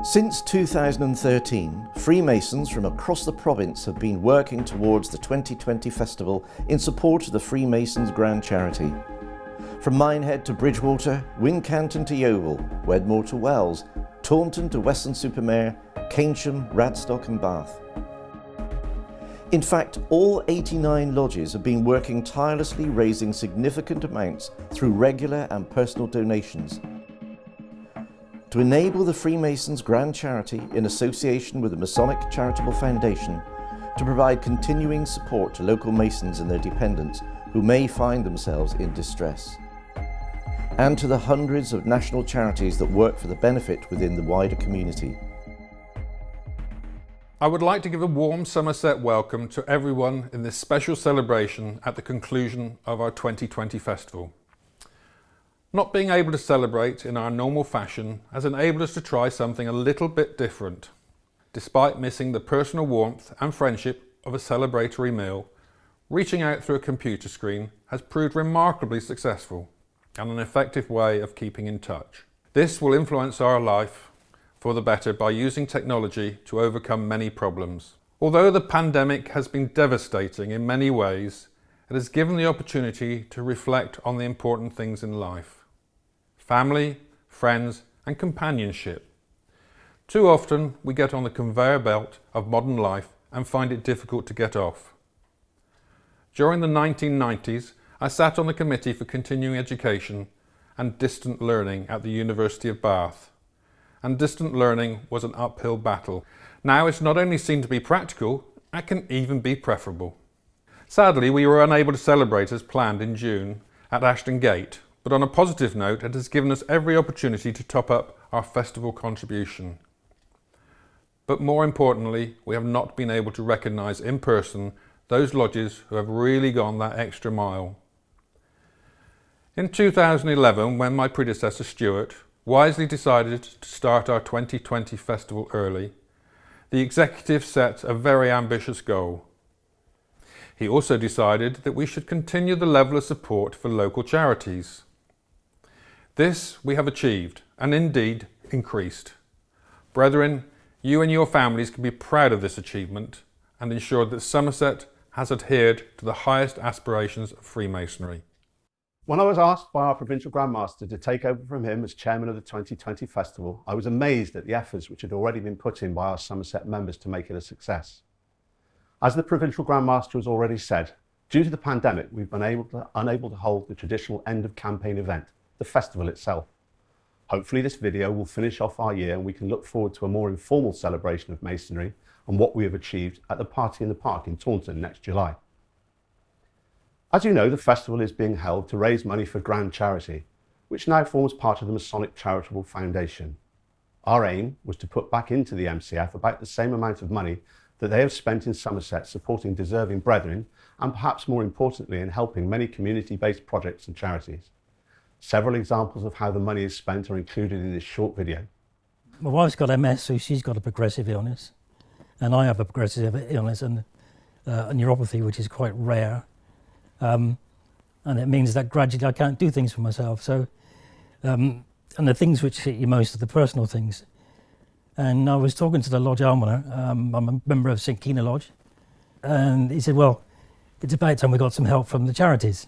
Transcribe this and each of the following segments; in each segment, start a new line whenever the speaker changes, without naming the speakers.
Since 2013, Freemasons from across the province have been working towards the 2020 festival in support of the Freemasons Grand Charity. From Minehead to Bridgewater, Wincanton to Yeovil, Wedmore to Wells, Taunton to Weston-super-Mare, Keynsham, Radstock and Bath. In fact, all 89 lodges have been working tirelessly, raising significant amounts through regular and personal donations to enable the Freemasons Grand Charity, in association with the Masonic Charitable Foundation, to provide continuing support to local Masons and their dependents who may find themselves in distress, and to the hundreds of national charities that work for the benefit within the wider community.
I would like to give a warm Somerset welcome to everyone in this special celebration at the conclusion of our 2020 festival. Not being able to celebrate in our normal fashion has enabled us to try something a little bit different. Despite missing the personal warmth and friendship of a celebratory meal, reaching out through a computer screen has proved remarkably successful and an effective way of keeping in touch. This will influence our life for the better by using technology to overcome many problems. Although the pandemic has been devastating in many ways, it has given the opportunity to reflect on the important things in life. Family, friends and companionship. Too often we get on the conveyor belt of modern life and find it difficult to get off. During the 1990s, I sat on the Committee for Continuing Education and Distant Learning at the University of Bath. And distant learning was an uphill battle. Now it's not only seen to be practical, it can even be preferable. Sadly, we were unable to celebrate as planned in June at Ashton Gate, but on a positive note, it has given us every opportunity to top up our festival contribution. But more importantly, we have not been able to recognise in person those lodges who have really gone that extra mile. In 2011, when my predecessor Stuart wisely decided to start our 2020 festival early, the executive set a very ambitious goal. He also decided that we should continue the level of support for local charities. This we have achieved, and indeed increased. Brethren, you and your families can be proud of this achievement and ensure that Somerset has adhered to the highest aspirations of Freemasonry.
When I was asked by our Provincial Grand Master to take over from him as chairman of the 2020 festival, I was amazed at the efforts which had already been put in by our Somerset members to make it a success. As the Provincial Grand Master has already said, due to the pandemic, we've been unable to hold the traditional end of campaign event, the festival itself. Hopefully this video will finish off our year and we can look forward to a more informal celebration of Masonry and what we have achieved at the Party in the Park in Taunton next July. As you know, the festival is being held to raise money for Grand Charity, which now forms part of the Masonic Charitable Foundation. Our aim was to put back into the MCF about the same amount of money that they have spent in Somerset supporting deserving brethren and perhaps more importantly in helping many community-based projects and charities. Several examples of how the money is spent are included in this short video.
My wife's got MS, so she's got a progressive illness, and I have a progressive illness and a neuropathy, which is quite rare. And it means that gradually I can't do things for myself. So, and the things which hit you most are the personal things. And I was talking to the lodge almoner, I'm a member of St Kina Lodge, and he said, well, it's about time we got some help from the charities.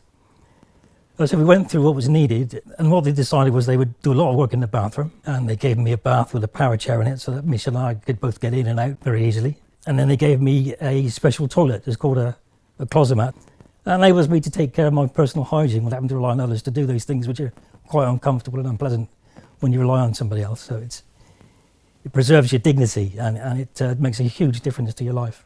So we went through what was needed, and what they decided was they would do a lot of work in the bathroom, and they gave me a bath with a power chair in it so that Michelle and I could both get in and out very easily. And then they gave me a special toilet, it's called a closet-mat. That enables me to take care of my personal hygiene without having to rely on others to do those things which are quite uncomfortable and unpleasant when you rely on somebody else. So it preserves your dignity and it makes a huge difference to your life.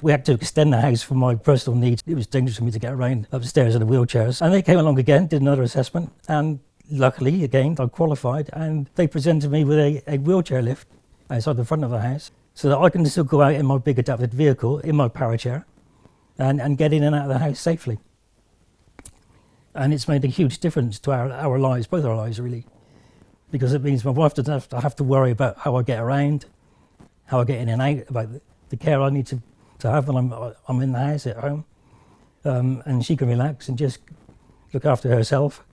We had to extend the house for my personal needs. It was dangerous for me to get around upstairs in the wheelchairs. And they came along again, did another assessment, and luckily, again, I qualified, and they presented me with a wheelchair lift outside the front of the house so that I can still go out in my big adapted vehicle, in my power chair, and get in and out of the house safely. And it's made a huge difference to our lives, both our lives really, because it means my wife doesn't have to worry about how I get around, how I get in and out, about the care I need to have when I'm in the house at home, and she can relax and just look after herself.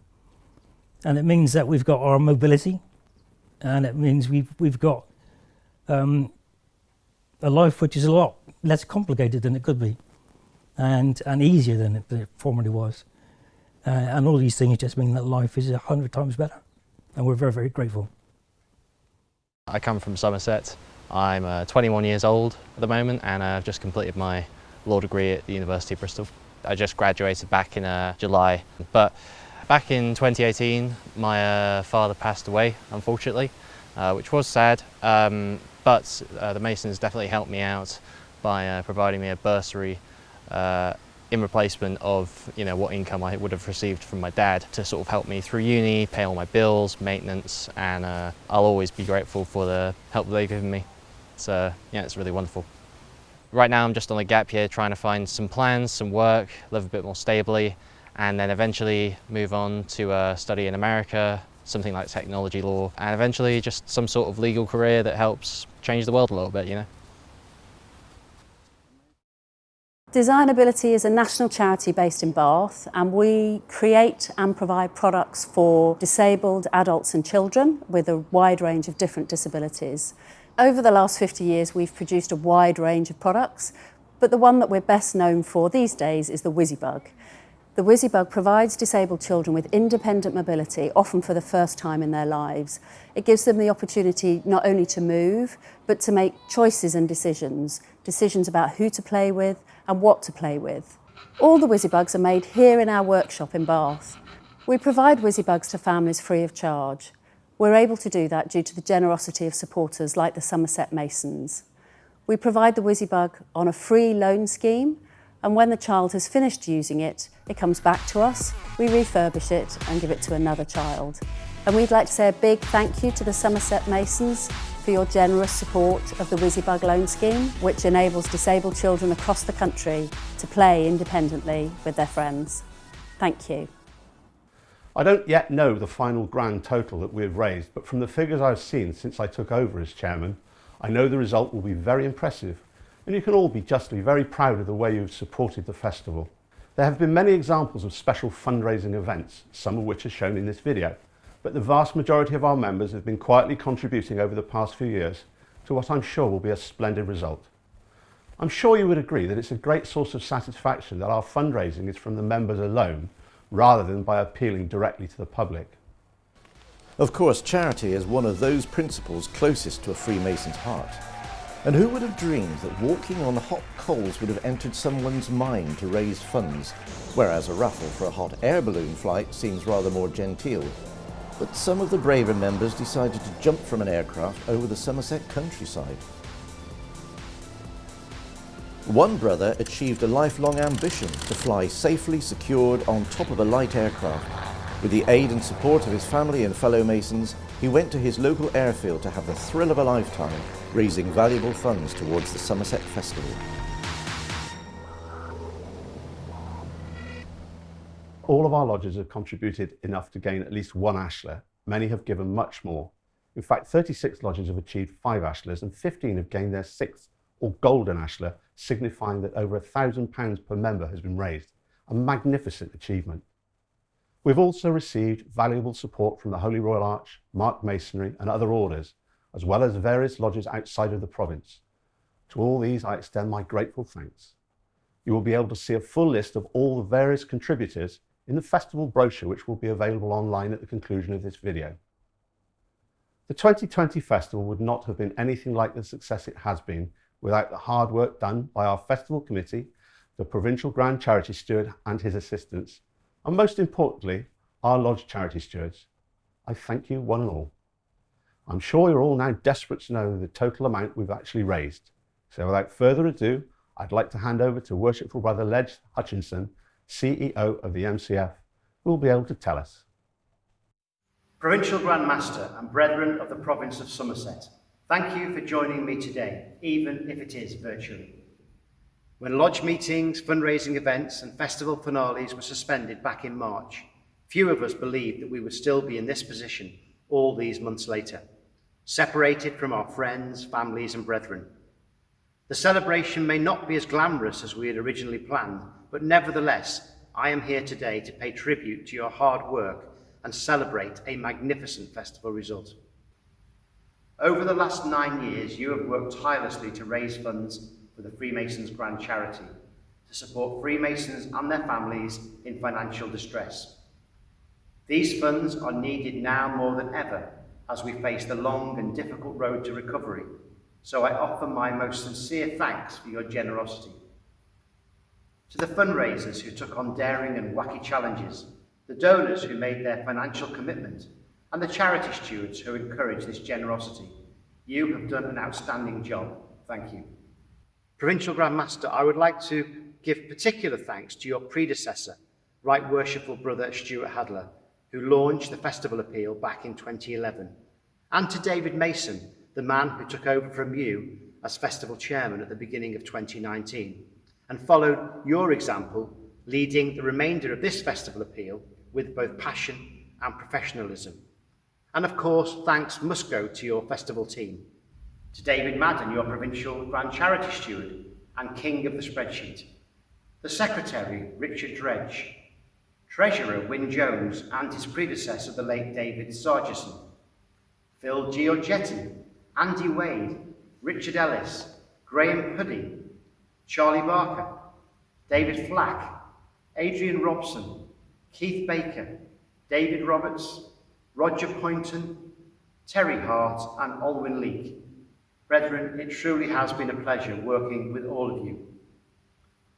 And it means that we've got our mobility, and it means we've got a life which is a lot less complicated than it could be, and easier than it formerly was. And all these things just mean that life is 100 times better, and we're very, very grateful.
I come from Somerset. I'm 21 years old at the moment, and I've just completed my law degree at the University of Bristol. I just graduated back in July, but back in 2018 my father passed away, unfortunately, which was sad, but the Masons definitely helped me out by providing me a bursary in replacement of what income I would have received from my dad, to sort of help me through uni, pay all my bills, maintenance, and I'll always be grateful for the help they've given me. So yeah, it's really wonderful. Right now I'm just on a gap year trying to find some plans, some work, live a bit more stably, and then eventually move on to study in America, something like technology law, and eventually just some sort of legal career that helps change the world a little bit,
Designability is a national charity based in Bath, and we create and provide products for disabled adults and children with a wide range of different disabilities. Over the last 50 years we've produced a wide range of products, but the one that we're best known for these days is the WYSIBUG. The WYSIBUG provides disabled children with independent mobility, often for the first time in their lives. It gives them the opportunity not only to move, but to make choices and decisions about who to play with and what to play with. All the WYSIBUGs are made here in our workshop in Bath. We provide WYSIBUGs to families free of charge. We're able to do that due to the generosity of supporters like the Somerset Masons. We provide the WYSIBUG on a free loan scheme, and when the child has finished using it, it comes back to us, we refurbish it and give it to another child. And we'd like to say a big thank you to the Somerset Masons for your generous support of the WYSIBUG loan scheme, which enables disabled children across the country to play independently with their friends. Thank you.
I don't yet know the final grand total that we've raised, but from the figures I've seen since I took over as chairman, I know the result will be very impressive, and you can all be justly very proud of the way you've supported the festival. There have been many examples of special fundraising events, some of which are shown in this video, but the vast majority of our members have been quietly contributing over the past few years to what I'm sure will be a splendid result. I'm sure you would agree that it's a great source of satisfaction that our fundraising is from the members alone, rather than by appealing directly to the public.
Of course, charity is one of those principles closest to a Freemason's heart. And who would have dreamed that walking on hot coals would have entered someone's mind to raise funds, whereas a raffle for a hot air balloon flight seems rather more genteel. But some of the braver members decided to jump from an aircraft over the Somerset countryside. One brother achieved a lifelong ambition to fly safely secured on top of a light aircraft. With the aid and support of his family and fellow Masons, he went to his local airfield to have the thrill of a lifetime, raising valuable funds towards the Somerset Festival.
All of our lodges have contributed enough to gain at least one ashlar. Many have given much more. In fact, 36 lodges have achieved 5 ashlars and 15 have gained their 6th or golden ashlar, signifying that over £1,000 per member has been raised. A magnificent achievement. We've also received valuable support from the Holy Royal Arch, Mark Masonry and other orders, as well as various lodges outside of the province. To all these I extend my grateful thanks. You will be able to see a full list of all the various contributors in the festival brochure, which will be available online at the conclusion of this video. The 2020 festival would not have been anything like the success it has been without the hard work done by our festival committee, the Provincial Grand Charity Steward and his assistants, and most importantly, our lodge charity stewards. I thank you one and all. I'm sure you're all now desperate to know the total amount we've actually raised. So without further ado, I'd like to hand over to Worshipful Brother Ledge Hutchinson, CEO of the MCF, who will be able to tell us.
Provincial Grand Master and Brethren of the Province of Somerset, thank you for joining me today, even if it is virtually. When lodge meetings, fundraising events and festival finales were suspended back in March, few of us believed that we would still be in this position all these months later, separated from our friends, families and brethren. The celebration may not be as glamorous as we had originally planned, but nevertheless, I am here today to pay tribute to your hard work and celebrate a magnificent festival result. Over the last 9 years, you have worked tirelessly to raise funds for the Freemasons Grand Charity to support Freemasons and their families in financial distress. These funds are needed now more than ever as we face the long and difficult road to recovery, so I offer my most sincere thanks for your generosity. To the fundraisers who took on daring and wacky challenges, the donors who made their financial commitment, and the charity stewards who encouraged this generosity, you have done an outstanding job. Thank you. Provincial Grand Master, I would like to give particular thanks to your predecessor, Right Worshipful Brother Stuart Hadler, who launched the Festival Appeal back in 2011, and to David Mason, the man who took over from you as Festival Chairman at the beginning of 2019, and followed your example, leading the remainder of this Festival Appeal with both passion and professionalism. And of course, thanks must go to your festival team, to David Maddern, your Provincial Grand Charity Steward and King of the Spreadsheet, the Secretary, Richard Dredge, Treasurer, Wyn Jones, and his predecessor, the late David Sargison, Phil Giorgetti, Andy Wade, Richard Ellis, Graham Puddy, Charlie Barker, David Flack, Adrian Robson, Keith Baker, David Roberts, Roger Poynton, Terry Hart, and Olwyn Leake. Brethren, it truly has been a pleasure working with all of you.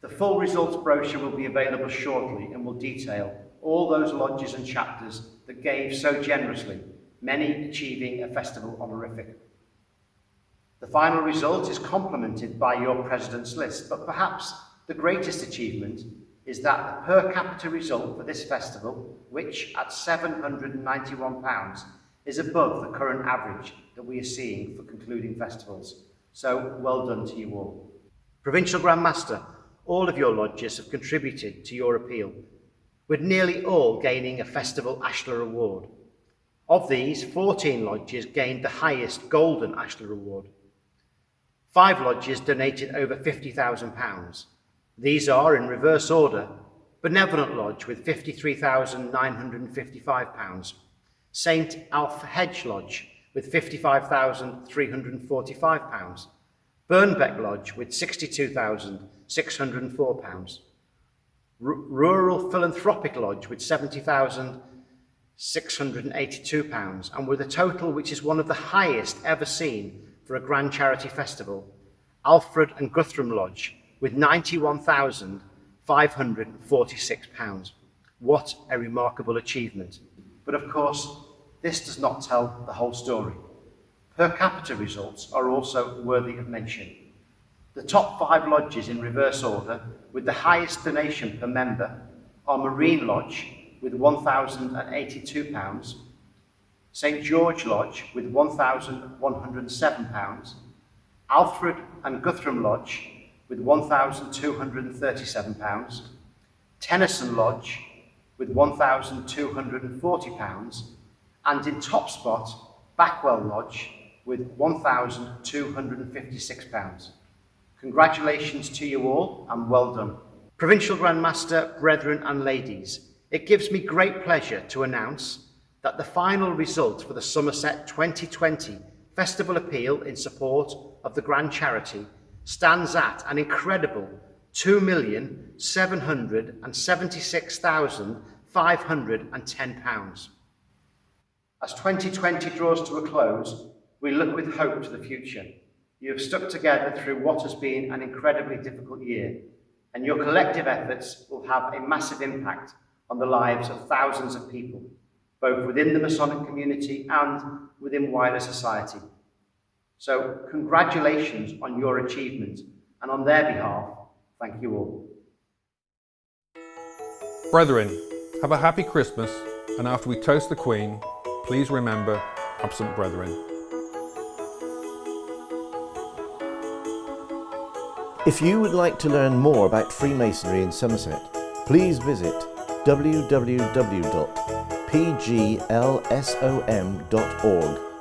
The full results brochure will be available shortly and will detail all those lodges and chapters that gave so generously, many achieving a festival honorific. The final result is complemented by your president's list, but perhaps the greatest achievement is that the per capita result for this festival, which at £791 is above the current average that we are seeing for concluding festivals. So well done to you all. Provincial Grand Master, all of your lodges have contributed to your appeal, with nearly all gaining a Festival Ashlar Award. Of these, 14 lodges gained the highest Golden Ashlar Award. 5 lodges donated over £50,000. These are, in reverse order, Benevolent Lodge with £53,955, St Alf Hedge Lodge with £55,345, Burnbeck Lodge with £62,604, Rural Philanthropic Lodge with £70,682, and with a total which is one of the highest ever seen for a Grand Charity Festival, Alfred and Guthrum Lodge with £91,546. What a remarkable achievement. But of course, this does not tell the whole story. Per capita results are also worthy of mention. The top 5 lodges in reverse order with the highest donation per member are Marine Lodge with £1,082, St George Lodge with £1,107, Alfred and Guthrum Lodge with £1,237, Tennyson Lodge with £1,240, and in top spot, Backwell Lodge with £1,256. Congratulations to you all and well done. Provincial Grand Master, brethren and ladies, it gives me great pleasure to announce that the final result for the Somerset 2020 Festival Appeal in support of the Grand Charity stands at an incredible £2,776,510. As 2020 draws to a close, we look with hope to the future. You have stuck together through what has been an incredibly difficult year, and your collective efforts will have a massive impact on the lives of thousands of people, both within the Masonic community and within wider society. So congratulations on your achievement, and on their behalf, thank you all.
Brethren, have a happy Christmas, and after we toast the Queen, please remember absent brethren.
If you would like to learn more about Freemasonry in Somerset, please visit www.pglsom.org